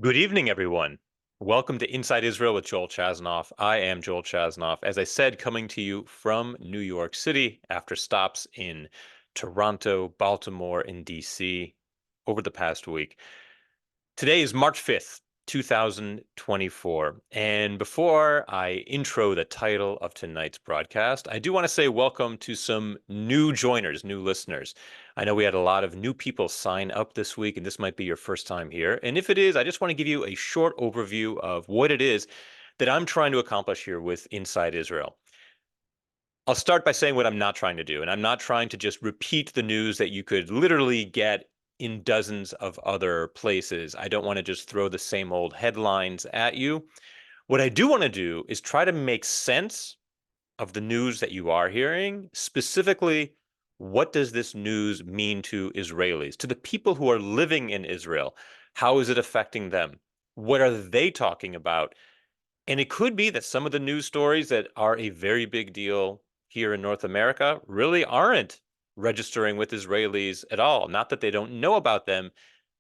Good evening, everyone. Welcome to Inside Israel with Joel Chasnoff. I am Joel Chasnoff. As I said, coming to you from New York City after stops in Toronto, Baltimore, and DC over the past week. Today is March 5th, 2024. And before I intro the title of tonight's broadcast, I do want to say welcome to some new joiners, new listeners. I know we had a lot of new people sign up this week, and this might be your first time here. And if it is, I just want to give you a short overview of what it is that I'm trying to accomplish here with Inside Israel. I'll start by saying what I'm not trying to do, and I'm not trying to just repeat the news that you could literally get in dozens of other places. I don't want to just throw the same old headlines at you. What I do want to do is try to make sense of the news that you are hearing. Specifically, what does this news mean to Israelis, to the people who are living in Israel? How is it affecting them? What are they talking about? And it could be that some of the news stories that are a very big deal here in North America really aren't registering with Israelis at all. Not that they don't know about them,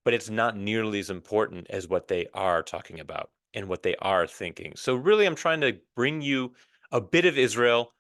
but it's not nearly as important as what they are talking about and what they are thinking. So, really, I'm trying to bring you a bit of Israel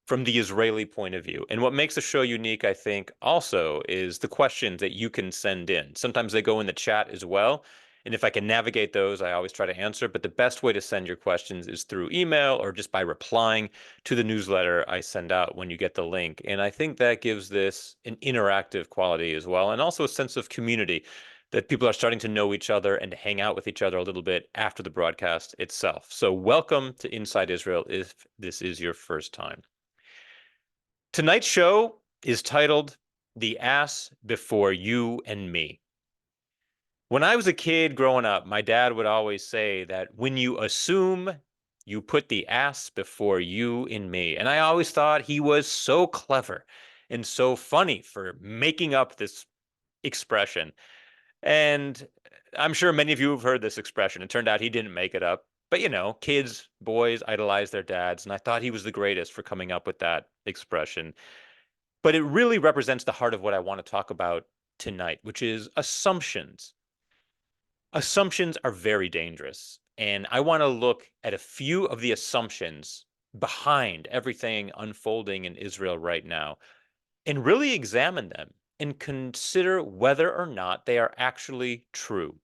from the Israeli point of view. And what makes the show unique, I think, also is the questions that you can send in. Sometimes they go in the chat as well. And if I can navigate those, I always try to answer. But the best way to send your questions is through email or just by replying to the newsletter I send out when you get the link. And I think that gives this an interactive quality as well, and also a sense of community that people are starting to know each other and to hang out with each other a little bit after the broadcast itself. So, welcome to Inside Israel if this is your first time. Tonight's show is titled The Ass Before You and Me. When I was a kid growing up, my dad would always say that when you assume, you put the ass before you and me. And I always thought he was so clever and so funny for making up this expression. And I'm sure many of you have heard this expression. It turned out he didn't make it up. But kids, boys idolize their dads. And I thought he was the greatest for coming up with that expression. But it really represents the heart of what I want to talk about tonight, which is assumptions. Assumptions are very dangerous. And I want to look at a few of the assumptions behind everything unfolding in Israel right now and really examine them and consider whether or not they are actually true.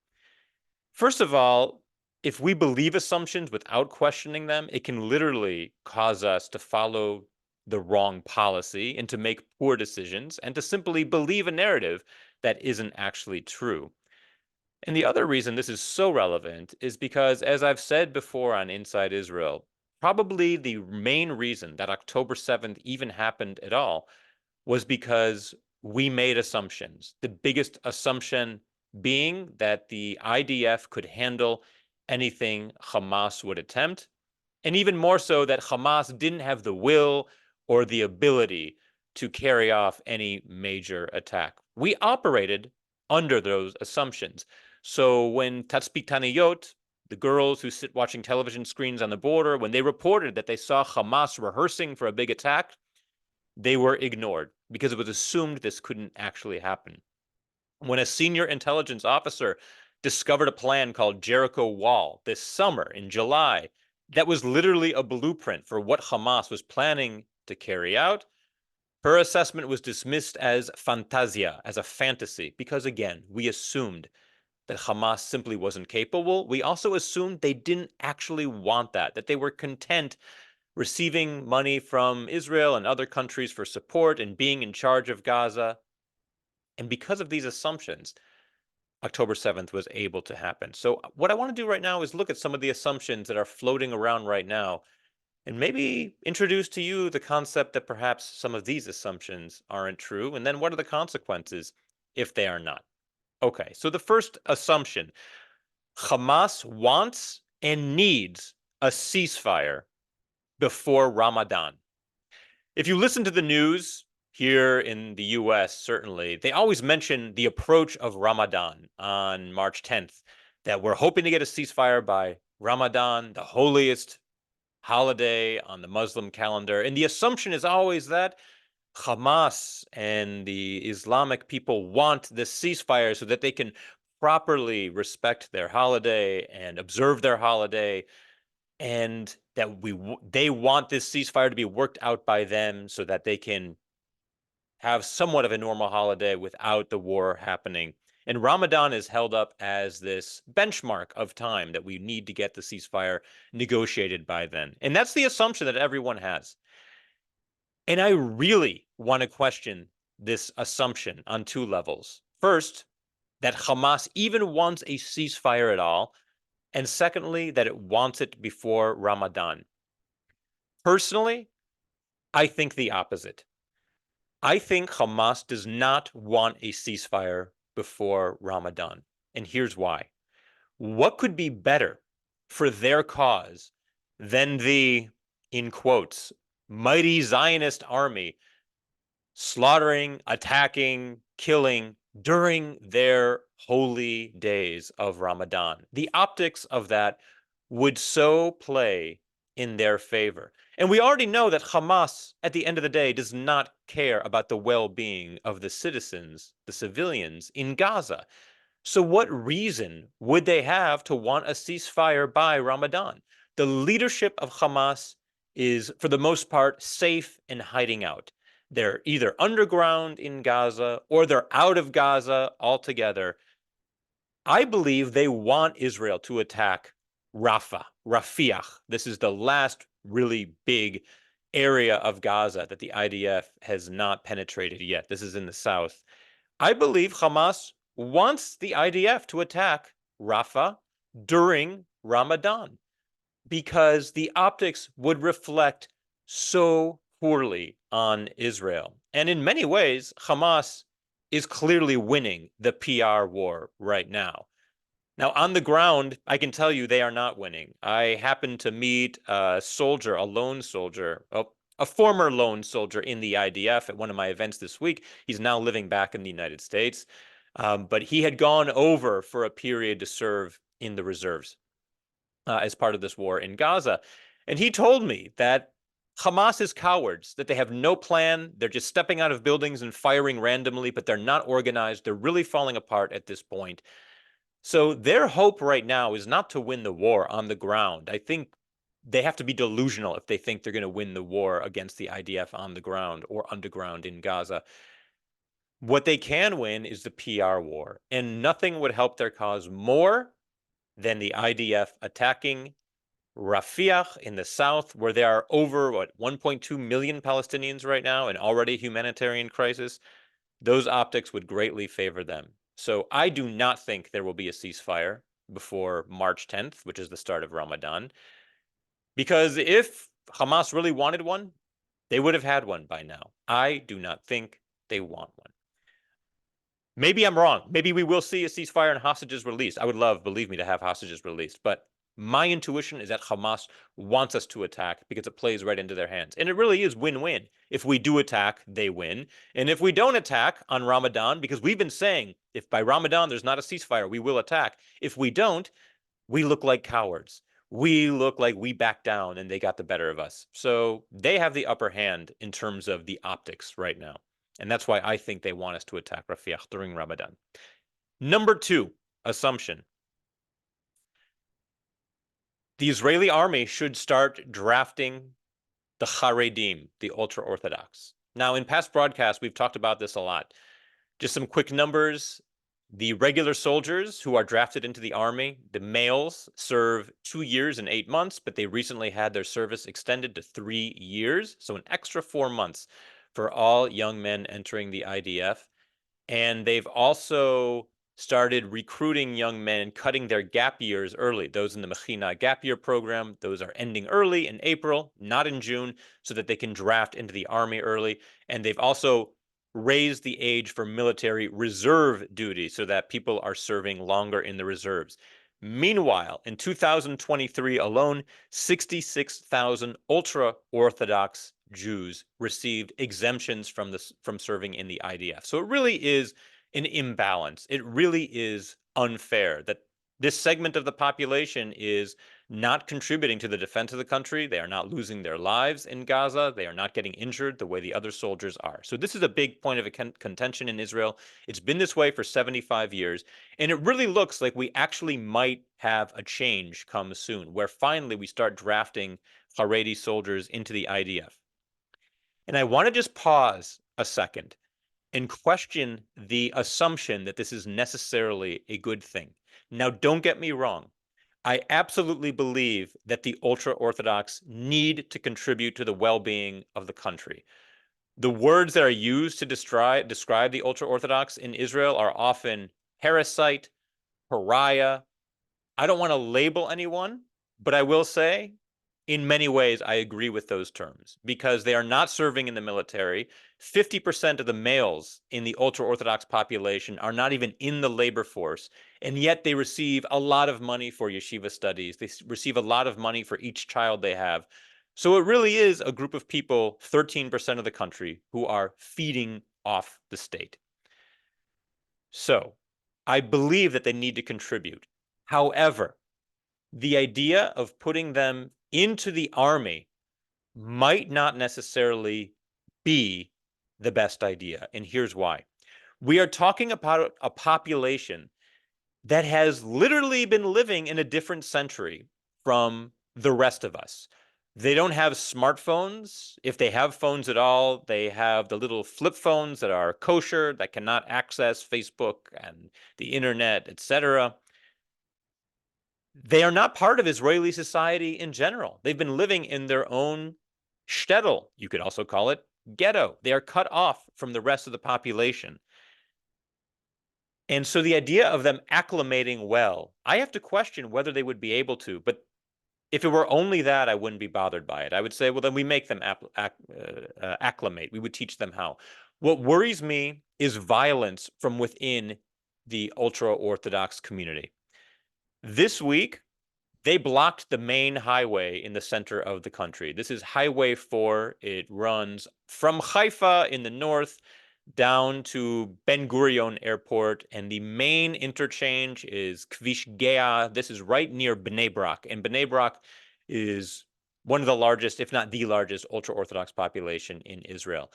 First of all, if we believe assumptions without questioning them, it can literally cause us to follow the wrong policy and to make poor decisions and to simply believe a narrative that isn't actually true. And the other reason this is so relevant is because, as I've said before on Inside Israel, probably the main reason that October 7th even happened at all was because we made assumptions. The biggest assumption being that the IDF could handle anything Hamas would attempt, and even more so that Hamas didn't have the will or the ability to carry off any major attack. We operated under those assumptions. So when Tatzpitaniyot, the girls who sit watching television screens on the border, when they reported that they saw Hamas rehearsing for a big attack, they were ignored because it was assumed this couldn't actually happen. When a senior intelligence officer discovered a plan called Jericho Wall this summer in July, that was literally a blueprint for what Hamas was planning to carry out, her assessment was dismissed as fantasia, as a fantasy, because again, we assumed that Hamas simply wasn't capable. We also assumed they didn't actually want that they were content receiving money from Israel and other countries for support and being in charge of Gaza. And because of these assumptions, October 7th was able to happen. So, what I want to do right now is look at some of the assumptions that are floating around right now and maybe introduce to you the concept that perhaps some of these assumptions aren't true. And then what are the consequences if they are not? Okay, so the first assumption: Hamas wants and needs a ceasefire before Ramadan. If you listen to the news here in the US, certainly, they always mention the approach of Ramadan on March 10th, that we're hoping to get a ceasefire by Ramadan, the holiest holiday on the Muslim calendar. And the assumption is always that Hamas and the Islamic people want this ceasefire so that they can properly respect their holiday and observe their holiday, and that they want this ceasefire to be worked out by them so that they can have somewhat of a normal holiday without the war happening. And Ramadan is held up as this benchmark of time that we need to get the ceasefire negotiated by then. And that's the assumption that everyone has. And I really want to question this assumption on two levels. First, that Hamas even wants a ceasefire at all. And secondly, that it wants it before Ramadan. Personally, I think the opposite. I think Hamas does not want a ceasefire before Ramadan. And here's why. What could be better for their cause than the, in quotes, mighty Zionist army slaughtering, attacking, killing during their holy days of Ramadan? The optics of that would so play in their favor. And we already know that Hamas, at the end of the day, does not care about the well-being of the citizens, the civilians in Gaza. So what reason would they have to want a ceasefire by Ramadan? The leadership of Hamas is, for the most part, safe and hiding out. They're either underground in Gaza or they're out of Gaza altogether. I believe they want Israel to attack Rafiah. This is the last really big area of Gaza that the IDF has not penetrated yet. This is in the south. I believe Hamas wants the IDF to attack Rafah during Ramadan because the optics would reflect so poorly on Israel. And in many ways, Hamas is clearly winning the PR war right now. Now, on the ground, I can tell you they are not winning. I happened to meet a soldier, a lone soldier, a former lone soldier in the IDF at one of my events this week. He's now living back in the United States. But he had gone over for a period to serve in the reserves as part of this war in Gaza. And he told me that Hamas is cowards, that they have no plan. They're just stepping out of buildings and firing randomly, but they're not organized. They're really falling apart at this point. So their hope right now is not to win the war on the ground. I think they have to be delusional if they think they're going to win the war against the IDF on the ground or underground in Gaza. What they can win is the PR war, and nothing would help their cause more than the IDF attacking Rafiah in the south, where there are over, 1.2 million Palestinians right now, and already a humanitarian crisis. Those optics would greatly favor them. So I do not think there will be a ceasefire before March 10th, which is the start of Ramadan. Because if Hamas really wanted one, they would have had one by now. I do not think they want one. Maybe I'm wrong. Maybe we will see a ceasefire and hostages released. I would love, believe me, to have hostages released. But my intuition is that Hamas wants us to attack because it plays right into their hands. And it really is win-win. If we do attack, they win. And if we don't attack on Ramadan, because we've been saying if by Ramadan there's not a ceasefire, we will attack. If we don't, we look like cowards. We look like we back down and they got the better of us. So they have the upper hand in terms of the optics right now. And that's why I think they want us to attack Rafiah during Ramadan. Number two assumption. The Israeli army should start drafting the Haredim, the ultra-Orthodox. Now, in past broadcasts, we've talked about this a lot. Just some quick numbers. The regular soldiers who are drafted into the army, the males serve 2 years and 8 months, but they recently had their service extended to 3 years, so an extra 4 months for all young men entering the IDF. And they've also started recruiting young men and cutting their gap years early. Those in the Mechina gap year program, those are ending early in April, not in June, so that they can draft into the army early. And they've also raised the age for military reserve duty so that people are serving longer in the reserves. Meanwhile, in 2023 alone, 66,000 ultra-Orthodox Jews received exemptions from serving in the IDF. So it really is an imbalance. It really is unfair that this segment of the population is not contributing to the defense of the country. They are not losing their lives in Gaza. They are not getting injured the way the other soldiers are. So this is a big point of contention in Israel. It's been this way for 75 years. And it really looks like we actually might have a change come soon, where finally we start drafting Haredi soldiers into the IDF. And I want to just pause a second and question the assumption that this is necessarily a good thing. Now, don't get me wrong. I absolutely believe that the ultra-Orthodox need to contribute to the well-being of the country. The words that are used to describe the ultra-Orthodox in Israel are often parasite, pariah. I don't want to label anyone, but I will say in many ways, I agree with those terms because they are not serving in the military. 50% of the males in the ultra-Orthodox population are not even in the labor force, and yet they receive a lot of money for yeshiva studies. They receive a lot of money for each child they have. So it really is a group of people, 13% of the country, who are feeding off the state. So I believe that they need to contribute. However, the idea of putting them into the army might not necessarily be the best idea. And here's why. We are talking about a population that has literally been living in a different century from the rest of us. They don't have smartphones. If they have phones at all, they have the little flip phones that are kosher, that cannot access Facebook and the internet, etc. They are not part of Israeli society in general. They've been living in their own shtetl, you could also call it ghetto. They are cut off from the rest of the population. And so the idea of them acclimating well, I have to question whether they would be able to. But if it were only that, I wouldn't be bothered by it. I would say, well, then we make them acclimate. We would teach them how. What worries me is violence from within the ultra-Orthodox community. This week, they blocked the main highway in the center of the country. This is Highway 4. It runs from Haifa in the north down to Ben Gurion Airport, and the main interchange is Kvish Gea. This is right near Bnei Brak, and Bnei Brak is one of the largest, if not the largest, ultra-Orthodox population in Israel.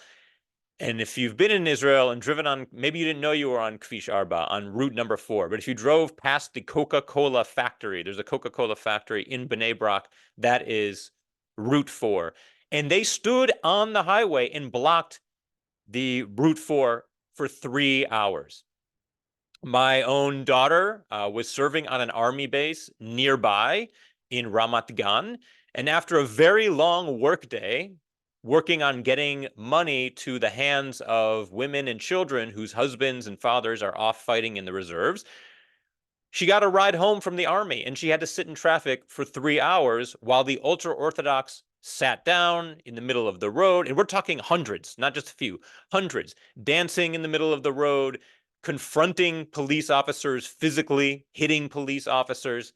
And if you've been in Israel and driven on, maybe you didn't know you were on Kvish Arba, on route number 4, but if you drove past the Coca-Cola factory, there's a Coca-Cola factory in Bnei Brak, that is route 4. And they stood on the highway and blocked the route 4 for 3 hours. My own daughter was serving on an army base nearby in Ramat Gan, and after a very long workday, working on getting money to the hands of women and children whose husbands and fathers are off fighting in the reserves, she got a ride home from the army, and she had to sit in traffic for 3 hours while the ultra-Orthodox sat down in the middle of the road. And we're talking hundreds, not just a few, hundreds, dancing in the middle of the road, confronting police officers physically, hitting police officers.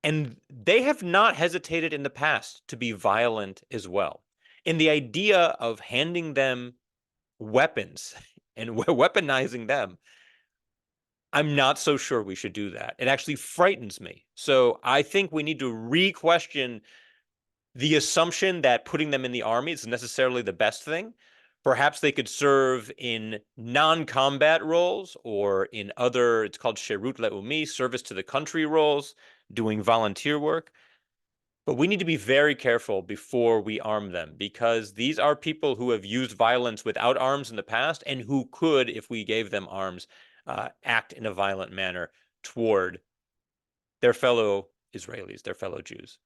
And they have not hesitated in the past to be violent as well. And the idea of handing them weapons and weaponizing them, I'm not so sure we should do that. It actually frightens me. So I think we need to re-question the assumption that putting them in the army is necessarily the best thing. Perhaps they could serve in non-combat roles or in other, it's called Sherut Le'umi, service to the country roles, doing volunteer work. But we need to be very careful before we arm them, because these are people who have used violence without arms in the past and who could, if we gave them arms, act in a violent manner toward their fellow Israelis, their fellow Jews.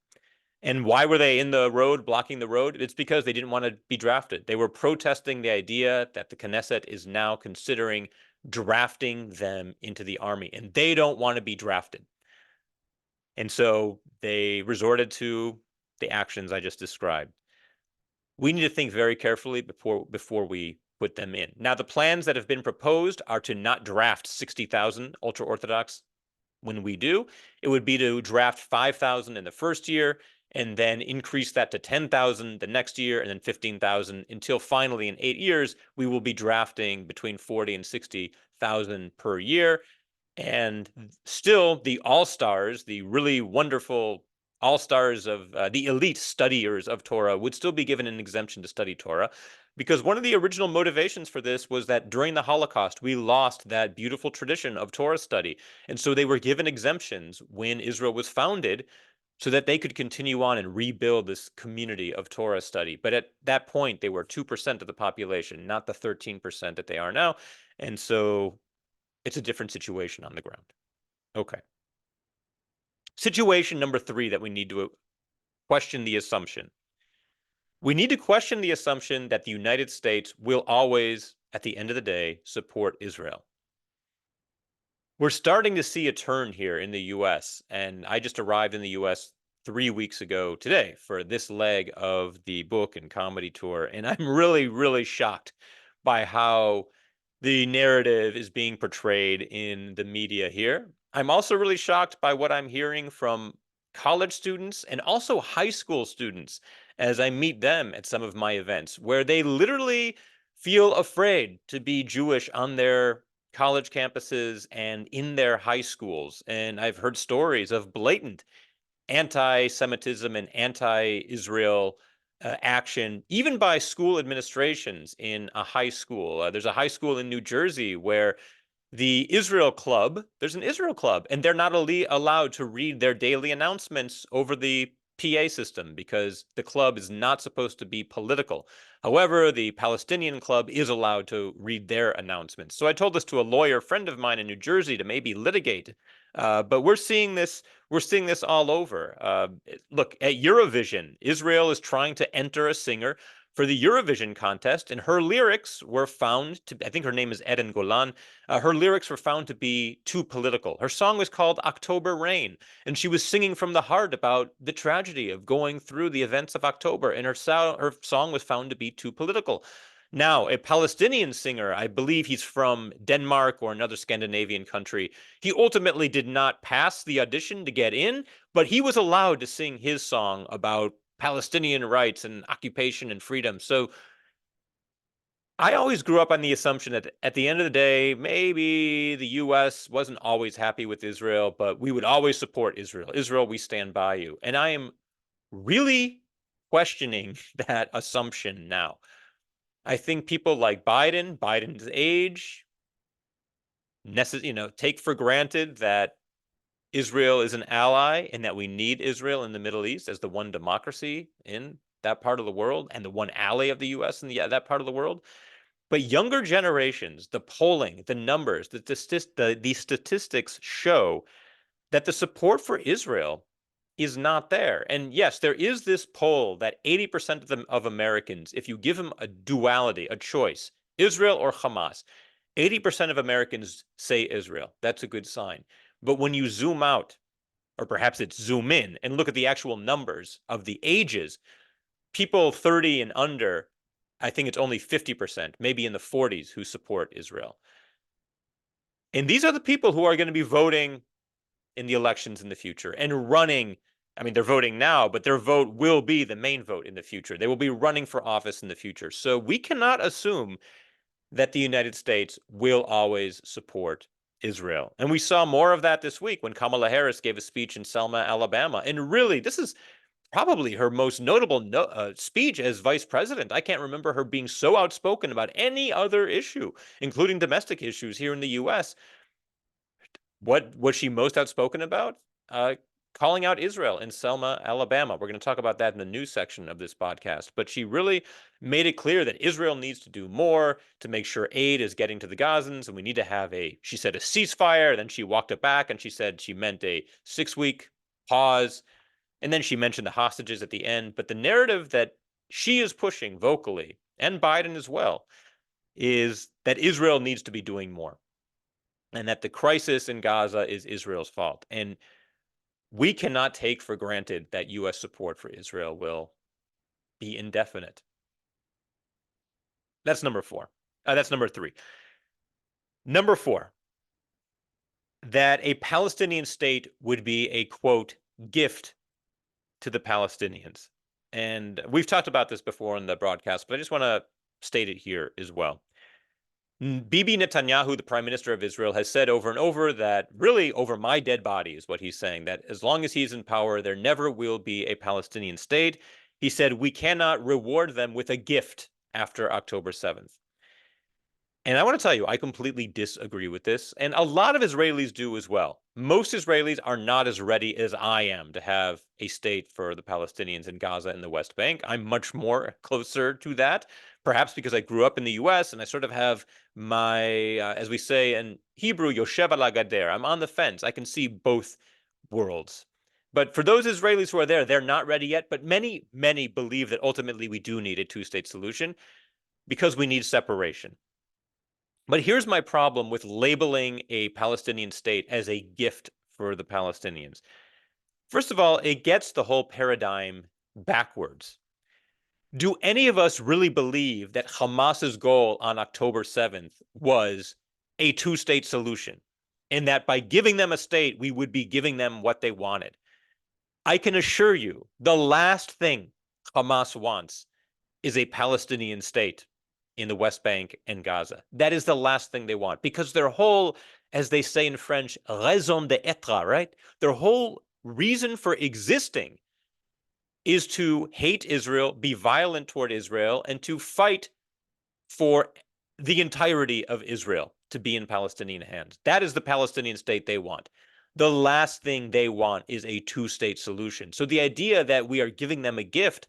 And why were they in the road, blocking the road? It's because they didn't want to be drafted. They were protesting the idea that the Knesset is now considering drafting them into the army, and they don't want to be drafted. And so they resorted to the actions I just described. We need to think very carefully before we put them in. Now, the plans that have been proposed are to not draft 60,000 ultra-Orthodox when we do. It would be to draft 5,000 in the first year and then increase that to 10,000 the next year and then 15,000 until finally in 8 years, we will be drafting between 40 and 60,000 per year. And still, the all-stars, the really wonderful all-stars of the elite studiers of Torah would still be given an exemption to study Torah, because one of the original motivations for this was that during the Holocaust, we lost that beautiful tradition of Torah study. And so they were given exemptions when Israel was founded so that they could continue on and rebuild this community of Torah study. But at that point, they were 2% of the population, not the 13% that they are now. And so it's a different situation on the ground. Okay. Situation number 3 that we need to question the assumption. We need to question the assumption that the United States will always, at the end of the day, support Israel. We're starting to see a turn here in the US, and I just arrived in the US 3 weeks ago today for this leg of the book and comedy tour, and I'm really, really shocked by how the narrative is being portrayed in the media here. I'm also really shocked by what I'm hearing from college students and also high school students as I meet them at some of my events, where they literally feel afraid to be Jewish on their college campuses and in their high schools. And I've heard stories of blatant anti-Semitism and anti-Israel action, even by school administrations in a high school. There's a high school in New Jersey where there's an Israel club, and they're not allowed to read their daily announcements over the PA system because the club is not supposed to be political. However, the Palestinian club is allowed to read their announcements. So I told this to a lawyer friend of mine in New Jersey to maybe litigate. But we're seeing this. We're seeing this all over. Look, at Eurovision, Israel is trying to enter a singer for the Eurovision contest, and her lyrics were found to, I think her name is Eden Golan, her lyrics were found to be too political. Her song was called October Rain, and she was singing from the heart about the tragedy of going through the events of October, and her song was found to be too political. Now, a Palestinian singer, I believe he's from Denmark or another Scandinavian country, he ultimately did not pass the audition to get in, but he was allowed to sing his song about Palestinian rights and occupation and freedom. So I always grew up on the assumption that at the end of the day, maybe the US wasn't always happy with Israel, but we would always support Israel. Israel, we stand by you. And I am really questioning that assumption now. I think people like Biden's age, take for granted that Israel is an ally and that we need Israel in the Middle East as the one democracy in that part of the world and the one ally of the US in that part of the world. But younger generations, the polling, the numbers, the statistics show that the support for Israel is not there. And yes, there is this poll that 80% of Americans, if you give them a duality, a choice, Israel or Hamas, 80% of Americans say Israel. That's a good sign. But when you zoom out, or perhaps it's zoom in and look at the actual numbers of the ages, people 30 and under, I think it's only 50%, maybe in the 40s, who support Israel. And these are the people who are going to be voting in the elections in the future and running. I mean, they're voting now, but their vote will be the main vote in the future. They will be running for office in the future. So we cannot assume that the United States will always support Israel. And we saw more of that this week when Kamala Harris gave a speech in Selma, Alabama. And really, this is probably her most notable speech as vice president. I can't remember her being so outspoken about any other issue, including domestic issues here in the U.S. What was she most outspoken about? Calling out Israel in Selma, Alabama. We're going to talk about that in the news section of this podcast. But she really made it clear that Israel needs to do more to make sure aid is getting to the Gazans, and we need to have she said, a ceasefire. Then she walked it back and she said she meant a 6-week pause. And then she mentioned the hostages at the end. But the narrative that she is pushing vocally, and Biden as well, is that Israel needs to be doing more and that the crisis in Gaza is Israel's fault. And we cannot take for granted that U.S. support for Israel will be indefinite. That's number 4. That's number 3. Number 4, that a Palestinian state would be a, quote, gift to the Palestinians. And we've talked about this before in the broadcast, but I just want to state it here as well. Bibi Netanyahu, the prime minister of Israel, has said over and over that really over my dead body is what he's saying, that as long as he's in power, there never will be a Palestinian state. He said, we cannot reward them with a gift after October 7th. And I want to tell you, I completely disagree with this. And a lot of Israelis do as well. Most Israelis are not as ready as I am to have a state for the Palestinians in Gaza and the West Bank. I'm much more closer to that, perhaps because I grew up in the US and I sort of have my, as we say in Hebrew, Yoshev ala gader. I'm on the fence. I can see both worlds. But for those Israelis who are there, they're not ready yet. But many, many believe that ultimately we do need a two-state solution because we need separation. But here's my problem with labeling a Palestinian state as a gift for the Palestinians. First of all, it gets the whole paradigm backwards. Do any of us really believe that Hamas's goal on October 7th was a two-state solution, and that by giving them a state, we would be giving them what they wanted? I can assure you, the last thing Hamas wants is a Palestinian state in the West Bank and Gaza. That is the last thing they want because their whole, as they say in French, raison d'être, right? Their whole reason for existing is to hate Israel, be violent toward Israel, and to fight for the entirety of Israel to be in Palestinian hands. That is the Palestinian state they want. The last thing they want is a two-state solution. So the idea that we are giving them a gift,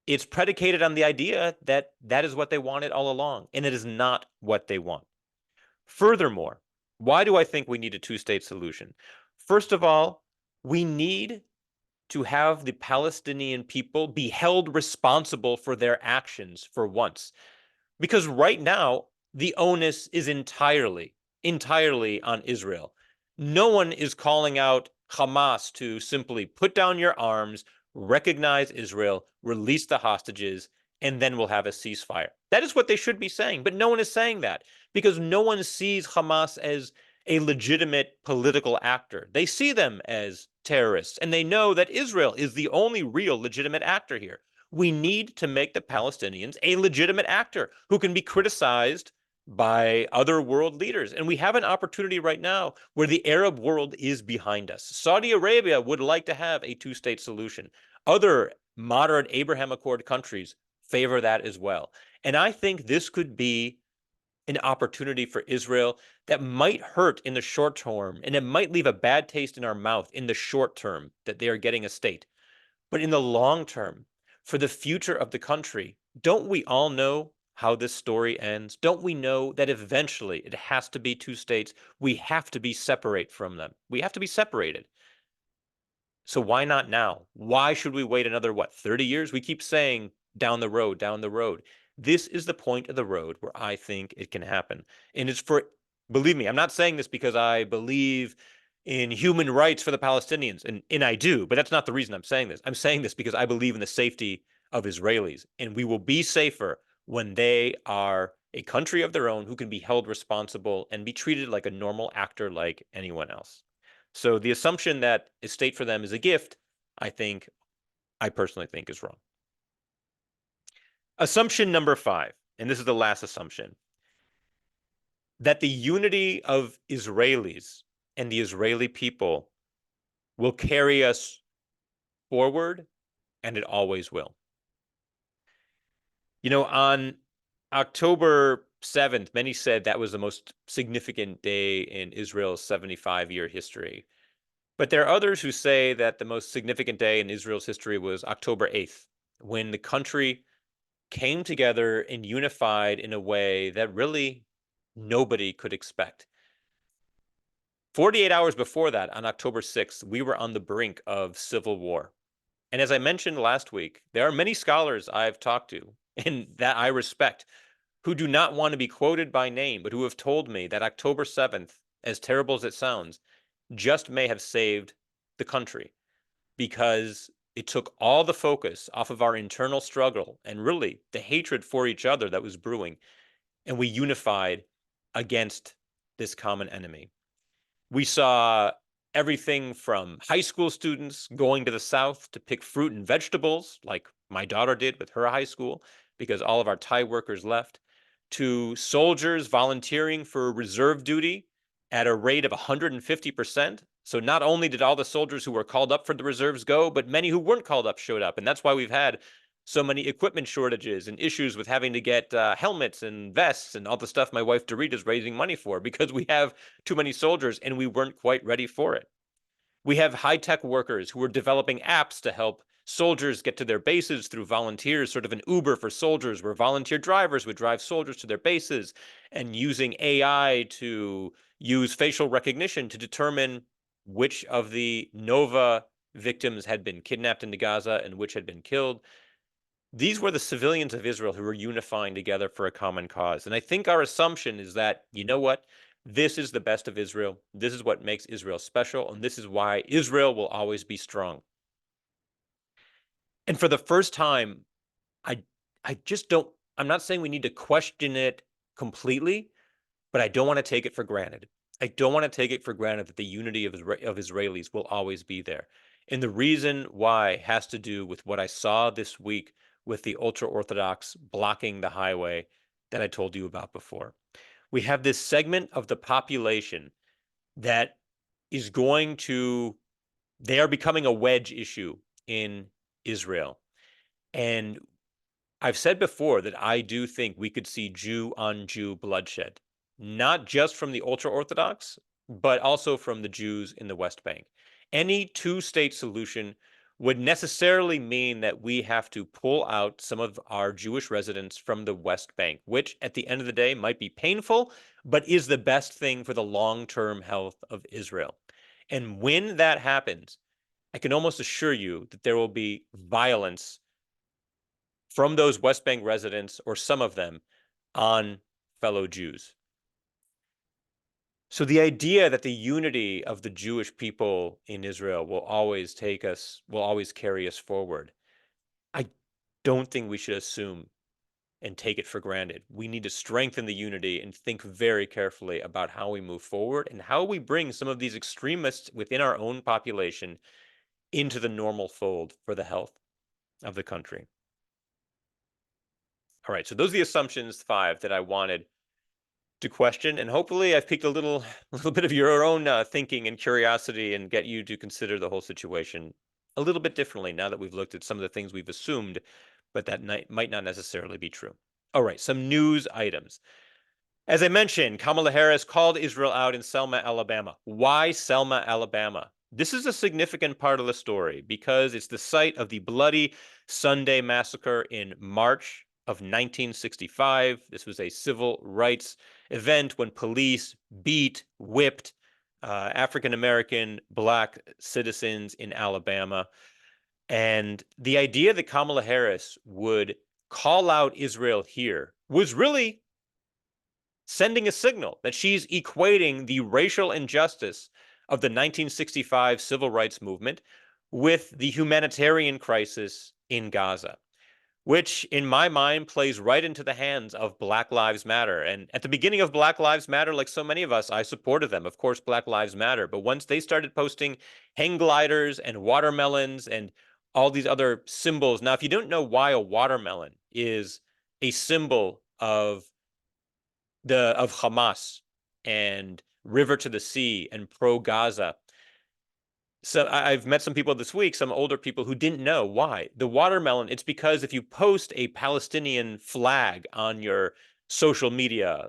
it's predicated on the idea that that is what they wanted all along, and it is not what they want. Furthermore, why do I think we need a two-state solution? First of all, we need to have the Palestinian people be held responsible for their actions for once. Because right now, the onus is entirely on Israel. No one is calling out Hamas to simply put down your arms, recognize Israel, release the hostages, and then we'll have a ceasefire. That is what they should be saying, but no one is saying that because no one sees Hamas as a legitimate political actor. They see them as terrorists, and they know that Israel is the only real legitimate actor here. We need to make the Palestinians a legitimate actor who can be criticized by other world leaders. And we have an opportunity right now where the Arab world is behind us. Saudi Arabia would like to have a two-state solution. Other moderate Abraham Accord countries favor that as well. And I think this could be an opportunity for Israel that might hurt in the short term, and it might leave a bad taste in our mouth in the short term that they are getting a state. But in the long term, for the future of the country, don't we all know how this story ends? Don't we know that eventually it has to be two states? We have to be separate from them. We have to be separated. So why not now? Why should we wait another, 30 years? We keep saying down the road, down the road. This is the point of the road where I think it can happen. And it's for, believe me, I'm not saying this because I believe in human rights for the Palestinians, and I do, but that's not the reason I'm saying this. I'm saying this because I believe in the safety of Israelis, and we will be safer when they are a country of their own who can be held responsible and be treated like a normal actor like anyone else. So the assumption that a state for them is a gift, I personally think is wrong. Assumption number 5, and this is the last assumption, that the unity of Israelis and the Israeli people will carry us forward, and it always will. You know, on October 7th, many said that was the most significant day in Israel's 75-year history. But there are others who say that the most significant day in Israel's history was October 8th, when the country came together and unified in a way that really nobody could expect. 48 hours before that, on October 6th, we were on the brink of civil war. And as I mentioned last week, there are many scholars I've talked to and that I respect who do not want to be quoted by name, but who have told me that October 7th, as terrible as it sounds, just may have saved the country because it took all the focus off of our internal struggle and really the hatred for each other that was brewing, and we unified against this common enemy. We saw everything from high school students going to the South to pick fruit and vegetables, like my daughter did with her high school, because all of our Thai workers left, to soldiers volunteering for reserve duty at a rate of 150%. So not only did all the soldiers who were called up for the reserves go, but many who weren't called up showed up. And that's why we've had so many equipment shortages and issues with having to get helmets and vests and all the stuff my wife Dorit is raising money for, because we have too many soldiers and we weren't quite ready for it. We have high-tech workers who are developing apps to help soldiers get to their bases through volunteers, sort of an Uber for soldiers, where volunteer drivers would drive soldiers to their bases, and using AI to use facial recognition to determine which of the Nova victims had been kidnapped into Gaza and which had been killed. These were the civilians of Israel who were unifying together for a common cause. And I think our assumption is that, you know what? This is the best of Israel. This is what makes Israel special. And this is why Israel will always be strong. And for the first time, I, I just don't, I'm not saying we need to question it completely, but I don't want to take it for granted. I don't want to take it for granted that the unity of Israelis will always be there. And the reason why has to do with what I saw this week with the ultra-Orthodox blocking the highway that I told you about before. We have this segment of the population that is going to, they are becoming a wedge issue in Israel. And I've said before that I do think we could see Jew on Jew bloodshed, not just from the ultra-Orthodox, but also from the Jews in the West Bank. Any two-state solution would necessarily mean that we have to pull out some of our Jewish residents from the West Bank, which at the end of the day might be painful, but is the best thing for the long-term health of Israel. And when that happens, I can almost assure you that there will be violence from those West Bank residents, or some of them, on fellow Jews. So the idea that the unity of the Jewish people in Israel will always carry us forward, I don't think we should assume and take it for granted. We need to strengthen the unity and think very carefully about how we move forward and how we bring some of these extremists within our own population into the normal fold for the health of the country. All right, so those are the assumptions 5 that I wanted to question, and hopefully I've piqued a little bit of your own thinking and curiosity, and get you to consider the whole situation a little bit differently now that we've looked at some of the things we've assumed, but that might not necessarily be true. All right, some news items. As I mentioned, Kamala Harris called Israel out in Selma, Alabama. Why Selma, Alabama? This is a significant part of the story because it's the site of the bloody Sunday massacre in March of 1965. This was a civil rights event when police beat, whipped African-American Black citizens in Alabama. And the idea that Kamala Harris would call out Israel here was really sending a signal that she's equating the racial injustice of the 1965 civil rights movement with the humanitarian crisis in Gaza, which in my mind plays right into the hands of Black Lives Matter. And at the beginning of Black Lives Matter, like so many of us, I supported them. Of course, Black Lives Matter. But once they started posting hang gliders and watermelons and all these other symbols. Now, if you don't know why a watermelon is a symbol of Hamas and River to the Sea and pro-Gaza. So I've met some people this week, some older people who didn't know why. The watermelon, it's because if you post a Palestinian flag on your social media,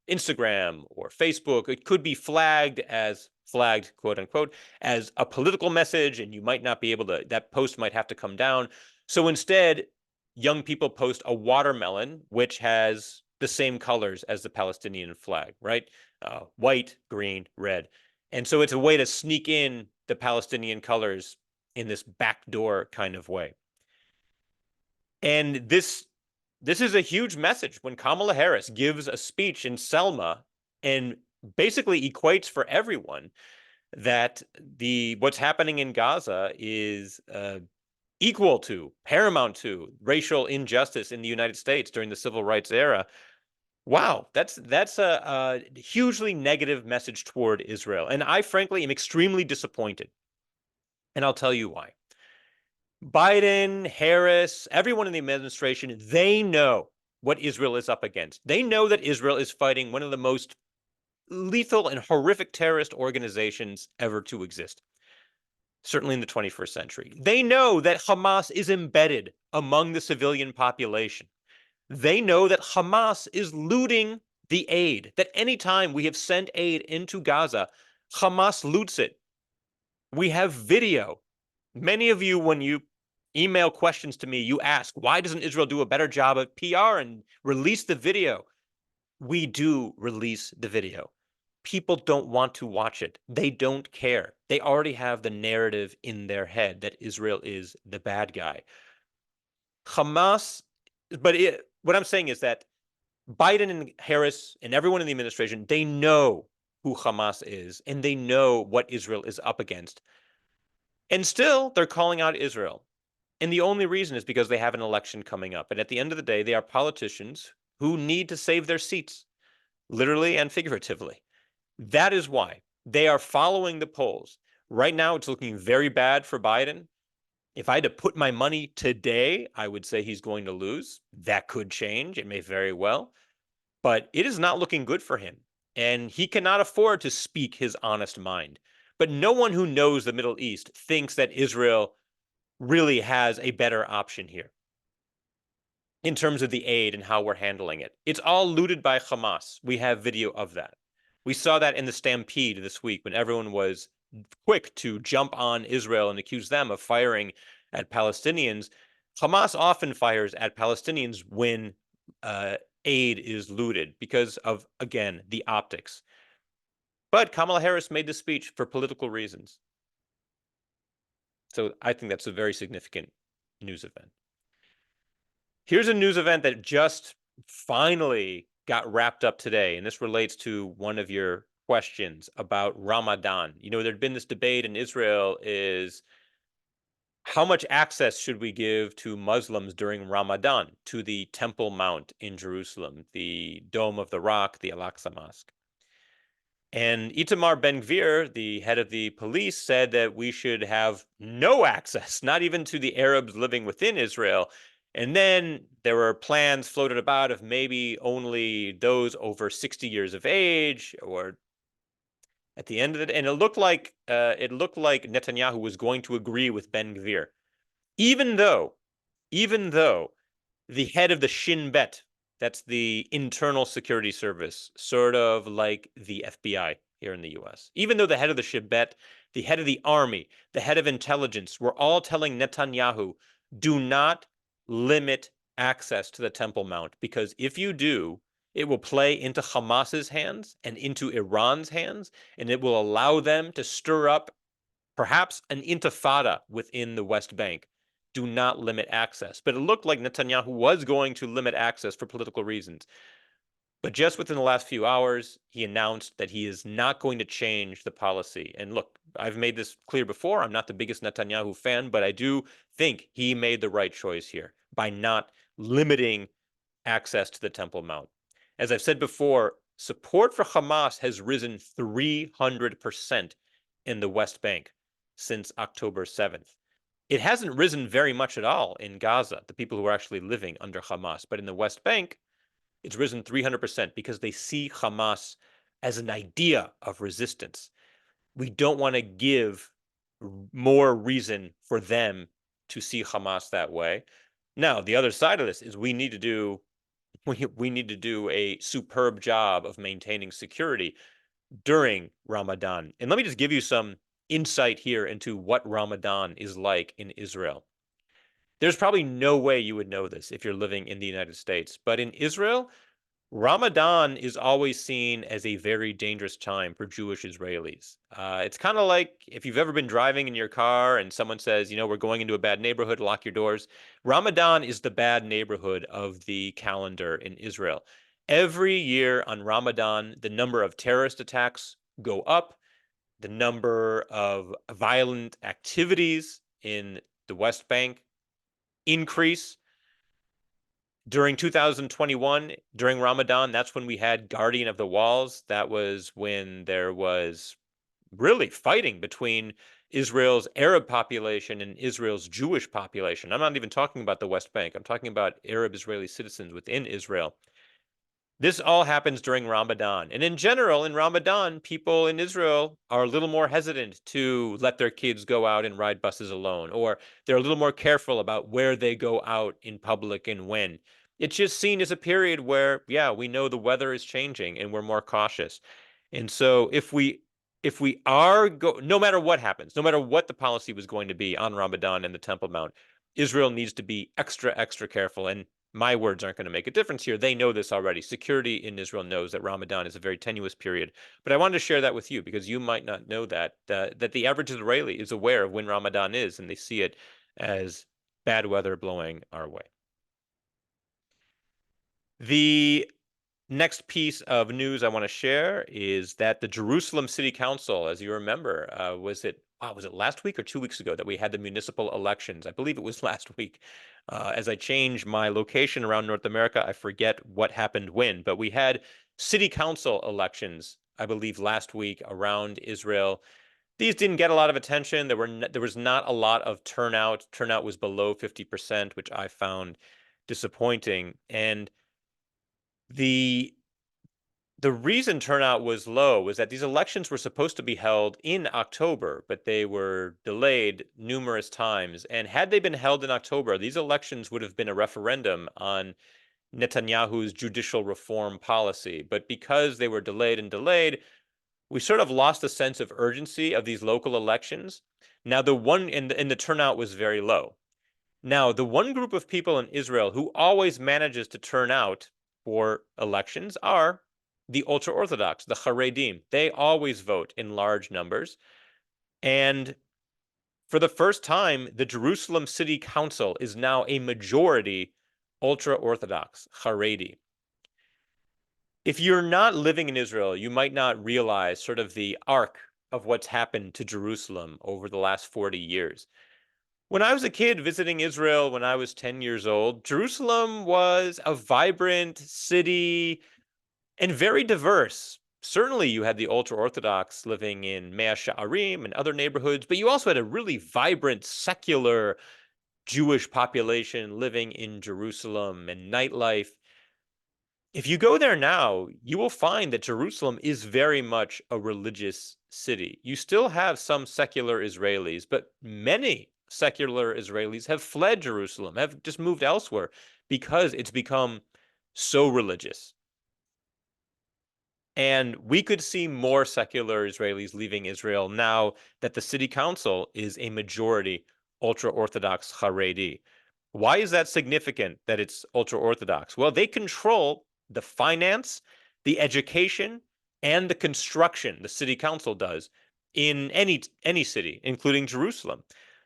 Instagram or Facebook, it could be flagged, quote unquote, as a political message, and you might not be able to, that post might have to come down. So instead, young people post a watermelon, which has the same colors as the Palestinian flag, right? White, green, red. And so it's a way to sneak in the Palestinian colors in this backdoor kind of way. And this is a huge message when Kamala Harris gives a speech in Selma and basically equates for everyone that what's happening in Gaza is equal to, paramount to, racial injustice in the United States during the civil rights era. Wow, that's a hugely negative message toward Israel. And I frankly am extremely disappointed. And I'll tell you why. Biden, Harris, everyone in the administration, they know what Israel is up against. They know that Israel is fighting one of the most lethal and horrific terrorist organizations ever to exist, certainly in the 21st century. They know that Hamas is embedded among the civilian population. They know that Hamas is looting the aid, that anytime we have sent aid into Gaza, Hamas loots it. We have video. Many of you, when you email questions to me, you ask, why doesn't Israel do a better job at PR and release the video? We do release the video. People don't want to watch it. They don't care. They already have the narrative in their head that Israel is the bad guy. Hamas, what I'm saying is that Biden and Harris and everyone in the administration, they know who Hamas is and they know what Israel is up against. And still, they're calling out Israel. And the only reason is because they have an election coming up. And at the end of the day, they are politicians who need to save their seats, literally and figuratively. That is why they are following the polls. Right now, it's looking very bad for Biden. If I had to put my money today, I would say he's going to lose. That could change. It may very well. But it is not looking good for him. And he cannot afford to speak his honest mind. But no one who knows the Middle East thinks that Israel really has a better option here in terms of the aid and how we're handling it. It's all looted by Hamas. We have video of that. We saw that in the stampede this week when everyone was quick to jump on Israel and accuse them of firing at Palestinians. Hamas often fires at Palestinians when aid is looted because of, again, the optics. But Kamala Harris made the speech for political reasons. So I think that's a very significant news event. Here's a news event that just finally got wrapped up today, and this relates to one of your questions about Ramadan. You know, there'd been this debate in Israel is how much access should we give to Muslims during Ramadan to the Temple Mount in Jerusalem, the Dome of the Rock, the Al-Aqsa Mosque? And Itamar Ben-Gvir, the head of the police, said that we should have no access, not even to the Arabs living within Israel. And then there were plans floated about of maybe only those over 60 years of age, or at the end of it, and it looked like Netanyahu was going to agree with Ben-Gvir, even though the head of the Shin Bet, that's the internal security service, sort of like the FBI here in the US. Even though the head of the Shin Bet, the head of the army, the head of intelligence were all telling Netanyahu, do not limit access to the Temple Mount, because if you do, it will play into Hamas's hands and into Iran's hands, and it will allow them to stir up perhaps an intifada within the West Bank. Do not limit access. But it looked like Netanyahu was going to limit access for political reasons. But just within the last few hours, he announced that he is not going to change the policy. And look, I've made this clear before. I'm not the biggest Netanyahu fan, but I do think he made the right choice here by not limiting access to the Temple Mount. As I've said before, support for Hamas has risen 300% in the West Bank since October 7th. It hasn't risen very much at all in Gaza, the people who are actually living under Hamas. But in the West Bank, it's risen 300% because they see Hamas as an idea of resistance. We don't want to give more reason for them to see Hamas that way. Now, the other side of this is we need to do a superb job of maintaining security during Ramadan. And let me just give you some insight here into what Ramadan is like in Israel. There's probably no way you would know this if you're living in the United States, but in Israel, Ramadan is always seen as a very dangerous time for Jewish Israelis. It's kind of like if you've ever been driving in your car and someone says, you know, we're going into a bad neighborhood, lock your doors. Ramadan is the bad neighborhood of the calendar in Israel. Every year on Ramadan, the number of terrorist attacks go up, the number of violent activities in the West Bank increase. During 2021, during Ramadan, that's when we had Guardian of the Walls. That was when there was really fighting between Israel's Arab population and Israel's Jewish population. I'm not even talking about the West Bank. I'm talking about Arab Israeli citizens within Israel. This all happens during Ramadan. And in general, in Ramadan, people in Israel are a little more hesitant to let their kids go out and ride buses alone, or they're a little more careful about where they go out in public and when. It's just seen as a period where, yeah, we know the weather is changing and we're more cautious. And so if we are no matter what happens, no matter what the policy was going to be on Ramadan and the Temple Mount, Israel needs to be extra, extra careful. And my words aren't going to make a difference here. They know this already. Security in Israel knows that Ramadan is a very tenuous period. But I wanted to share that with you because you might not know that the average Israeli is aware of when Ramadan is, and they see it as bad weather blowing our way. The next piece of news I want to share is that the Jerusalem City Council, as you remember, was it last week or 2 weeks ago that we had the municipal elections? I believe it was last week. As I change my location around North America, I forget what happened when, but we had city council elections, I believe, last week around Israel. These didn't get a lot of attention. There was not a lot of turnout. Turnout was below 50%, which I found disappointing. And the reason turnout was low was that these elections were supposed to be held in October, but they were delayed numerous times. And had they been held in October, these elections would have been a referendum on Netanyahu's judicial reform policy. But because they were delayed and delayed, we sort of lost a sense of urgency of these local elections. Now, the turnout was very low. Now, the one group of people in Israel who always manages to turn out for elections are the ultra-Orthodox, the Haredim. They always vote in large numbers. And for the first time, the Jerusalem City Council is now a majority ultra-Orthodox, Haredi. If you're not living in Israel, you might not realize sort of the arc of what's happened to Jerusalem over the last 40 years. When I was a kid visiting Israel when I was 10 years old, Jerusalem was a vibrant city and very diverse. Certainly, you had the ultra-Orthodox living in Mea She'arim and other neighborhoods, but you also had a really vibrant, secular Jewish population living in Jerusalem and nightlife. If you go there now, you will find that Jerusalem is very much a religious city. You still have some secular Israelis, but many secular Israelis have fled Jerusalem, have just moved elsewhere because it's become so religious. And we could see more secular Israelis leaving Israel now that the city council is a majority ultra-Orthodox Haredi. Why is that significant that it's ultra-Orthodox? Well, they control the finance, the education, and the construction, the city council does, in any city, including Jerusalem.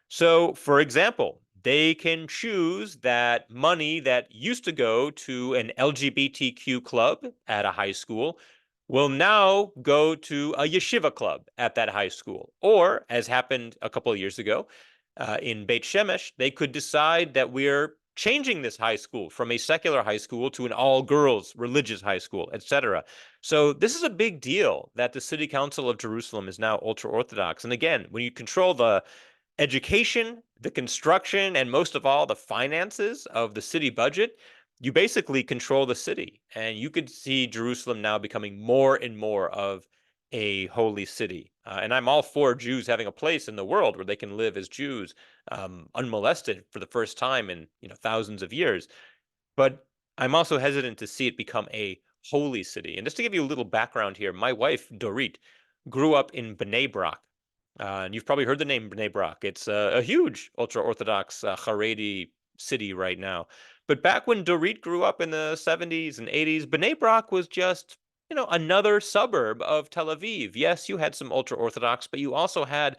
So, for example, they can choose that money that used to go to an LGBTQ club at a high school will now go to a yeshiva club at that high school. Or, as happened a couple of years ago in Beit Shemesh, they could decide that we're changing this high school from a secular high school to an all-girls religious high school, etc. So this is a big deal that the City Council of Jerusalem is now ultra-Orthodox. And again, when you control the education, the construction, and most of all, the finances of the city budget, you basically control the city. And you could see Jerusalem now becoming more and more of a holy city. And I'm all for Jews having a place in the world where they can live as Jews unmolested for the first time in thousands of years. But I'm also hesitant to see it become a holy city. And just to give you a little background here, my wife, Dorit, grew up in Bnei Brak. And you've probably heard the name Bnei Brak. It's a huge ultra-Orthodox Haredi city right now. But back when Dorit grew up in the 70s and 80s, Bnei Brak was just, another suburb of Tel Aviv. Yes, you had some ultra-Orthodox, but you also had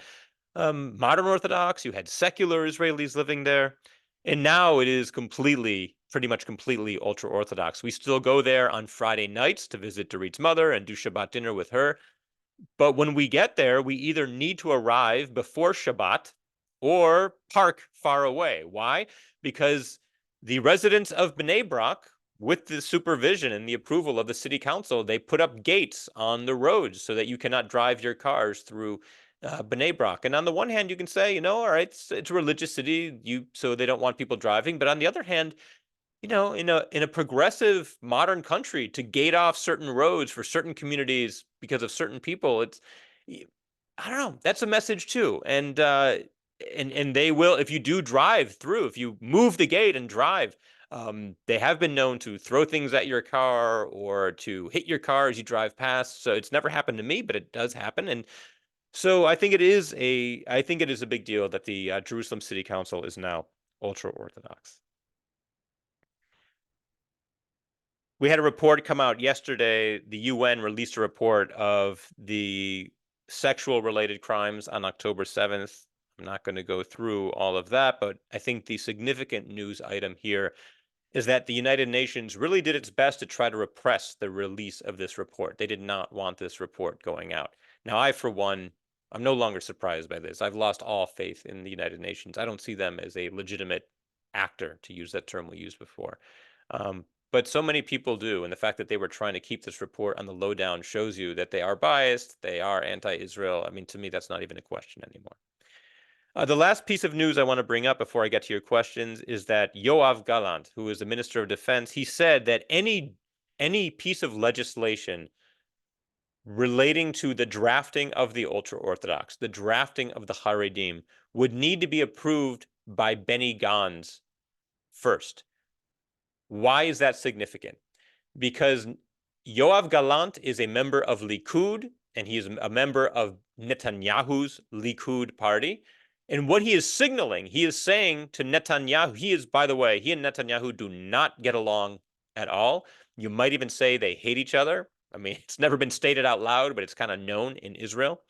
modern Orthodox, you had secular Israelis living there. And now it is pretty much completely ultra-Orthodox. We still go there on Friday nights to visit Dorit's mother and do Shabbat dinner with her. But when we get there, we either need to arrive before Shabbat or park far away. Why? Because the residents of Bnei Brak with the supervision and the approval of the city council, they put up gates on the roads so that you cannot drive your cars through Bnei Brak. And on the one hand, you can say, all right, it's a religious city, so they don't want people driving. But on the other hand, in a progressive modern country, to gate off certain roads for certain communities because of certain people, I don't know, that's a message too. And they will, if you do drive through, if you move the gate and drive, they have been known to throw things at your car or to hit your car as you drive past. So it's never happened to me, but it does happen. And so I think it is a big deal that the Jerusalem City Council is now ultra-Orthodox. We had a report come out yesterday. The UN released a report of the sexual related crimes on October 7th. I'm not going to go through all of that, but I think the significant news item here is that the United Nations really did its best to try to repress the release of this report. They did not want this report going out. Now, for one, I'm no longer surprised by this. I've lost all faith in the United Nations. I don't see them as a legitimate actor, to use that term we used before. But so many people do, and the fact that they were trying to keep this report on the lowdown shows you that they are biased, they are anti-Israel. I mean, to me, that's not even a question anymore. The last piece of news I want to bring up before I get to your questions is that Yoav Gallant, who is the Minister of Defense, he said that any piece of legislation relating to the drafting of the ultra-Orthodox, the drafting of the Haredim, would need to be approved by Benny Gantz first. Why is that significant? Because Yoav Gallant is a member of Likud, and he is a member of Netanyahu's Likud party. And what he is signaling, he is saying to Netanyahu, by the way, he and Netanyahu do not get along at all. You might even say they hate each other. I mean, it's never been stated out loud, but it's kind of known in Israel.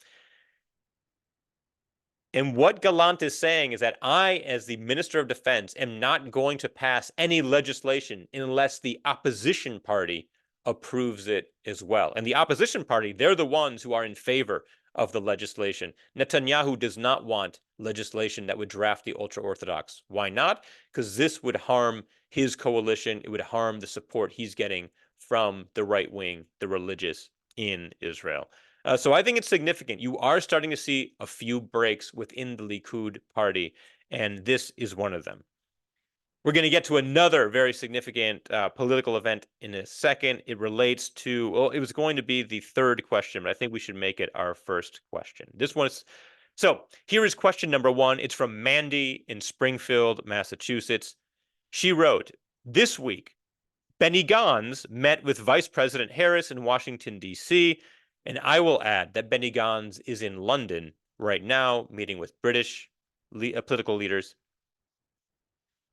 And what Gallant is saying is that I, as the Minister of Defense, am not going to pass any legislation unless the opposition party approves it as well. And the opposition party, they're the ones who are in favor of the legislation. Netanyahu does not want legislation that would draft the ultra-Orthodox. Why not? Because this would harm his coalition. It would harm the support he's getting from the right wing, the religious in Israel. So I think it's significant. You are starting to see a few breaks within the Likud party, and this is one of them. We're going to get to another very significant political event in a second. It relates to, well, it was going to be the third question, but I think we should make it our first question. So here is question number one. It's from Mandy in Springfield, Massachusetts. She wrote, this week, Benny Gantz met with Vice President Harris in Washington, D.C., and I will add that Benny Gantz is in London right now, meeting with British political leaders.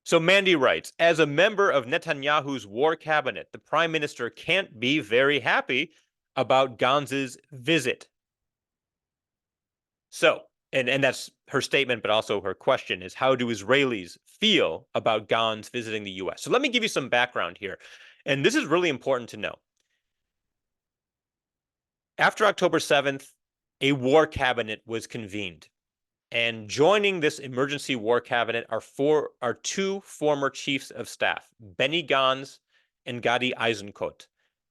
So Mandy writes, as a member of Netanyahu's war cabinet, the prime minister can't be very happy about Gantz's visit. So, and that's her statement, but also her question is, how do Israelis feel about Gantz visiting the U.S.? So let me give you some background here. And this is really important to know. After October 7th, a war cabinet was convened. And joining this emergency war cabinet are two former chiefs of staff, Benny Gantz and Gadi Eisenkot.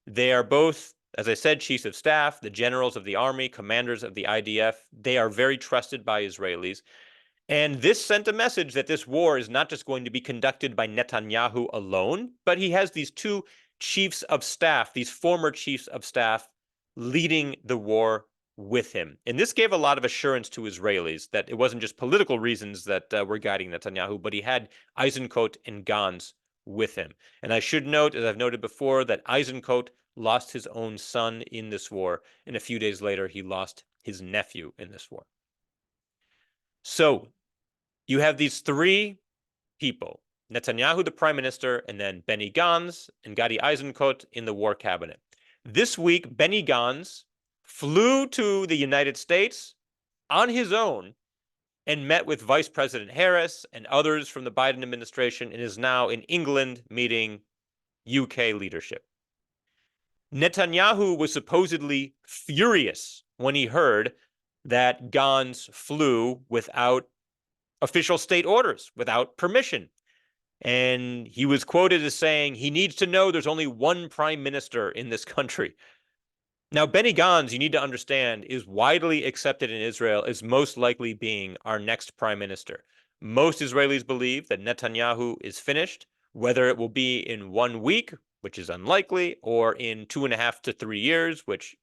They are both, as I said, chiefs of staff, the generals of the army, commanders of the IDF. They are very trusted by Israelis. And this sent a message that this war is not just going to be conducted by Netanyahu alone, but he has these two chiefs of staff, these former chiefs of staff, leading the war with him. And this gave a lot of assurance to Israelis that it wasn't just political reasons that were guiding Netanyahu, but he had Eisenkot and Gantz with him. And I should note, as I've noted before, that Eisenkot lost his own son in this war, and a few days later he lost his nephew in this war. So you have these three people, Netanyahu, the prime minister, and then Benny Gantz and Gadi Eisenkot in the war cabinet. This week, Benny Gantz flew to the United States on his own and met with Vice President Harris and others from the Biden administration and is now in England meeting UK leadership. Netanyahu was supposedly furious when he heard that Gantz flew without official state orders, without permission. And he was quoted as saying he needs to know there's only one prime minister in this country. Now, Benny Gantz, you need to understand, is widely accepted in Israel as most likely being our next prime minister. Most Israelis believe that Netanyahu is finished, whether it will be in 1 week, which is unlikely, or in 2.5 to 3 years, which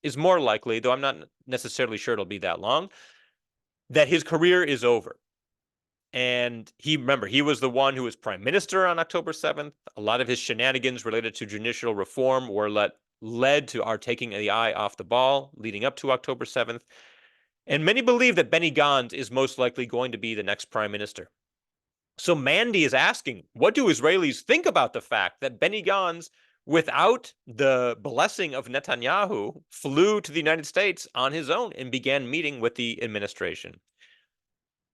is more likely, though I'm not necessarily sure it'll be that long, that his career is over. And remember, he was the one who was prime minister on October 7th. A lot of his shenanigans related to judicial reform were led to our taking the eye off the ball leading up to October 7th. And many believe that Benny Gantz is most likely going to be the next prime minister. So Mandy is asking, what do Israelis think about the fact that Benny Gantz, without the blessing of Netanyahu, flew to the United States on his own and began meeting with the administration?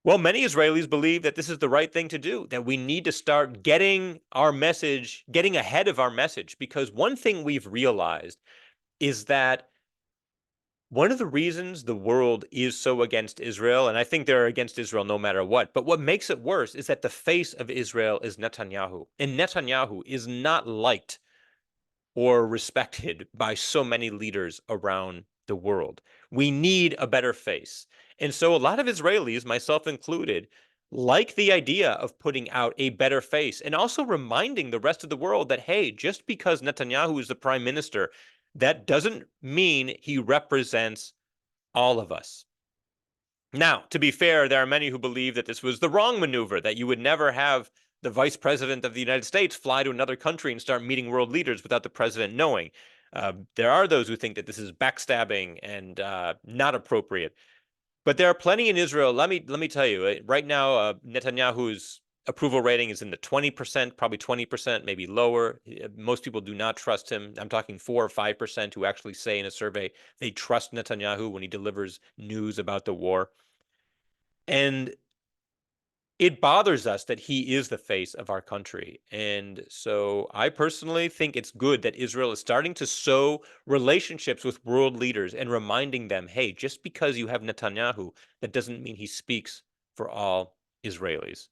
Well, many Israelis believe that this is the right thing to do, that we need to start getting our message, getting ahead of our message, because one thing we've realized is that one of the reasons the world is so against Israel, and I think they're against Israel no matter what, but what makes it worse is that the face of Israel is Netanyahu. And Netanyahu is not liked or respected by so many leaders around the world. We need a better face. And so a lot of Israelis, myself included, like the idea of putting out a better face and also reminding the rest of the world that, hey, just because Netanyahu is the prime minister, that doesn't mean he represents all of us. Now, to be fair, there are many who believe that this was the wrong maneuver, that you would never have the vice president of the United States fly to another country and start meeting world leaders without the president knowing. There are those who think that this is backstabbing and not appropriate. But there are plenty in Israel. Let me tell you, right now, Netanyahu's approval rating is in the 20%, probably 20%, maybe lower. Most people do not trust him. I'm talking 4 or 5% who actually say in a survey they trust Netanyahu when he delivers news about the war. And it bothers us that he is the face of our country. And so I personally think it's good that Israel is starting to sow relationships with world leaders and reminding them, hey, just because you have Netanyahu, that doesn't mean he speaks for all Israelis.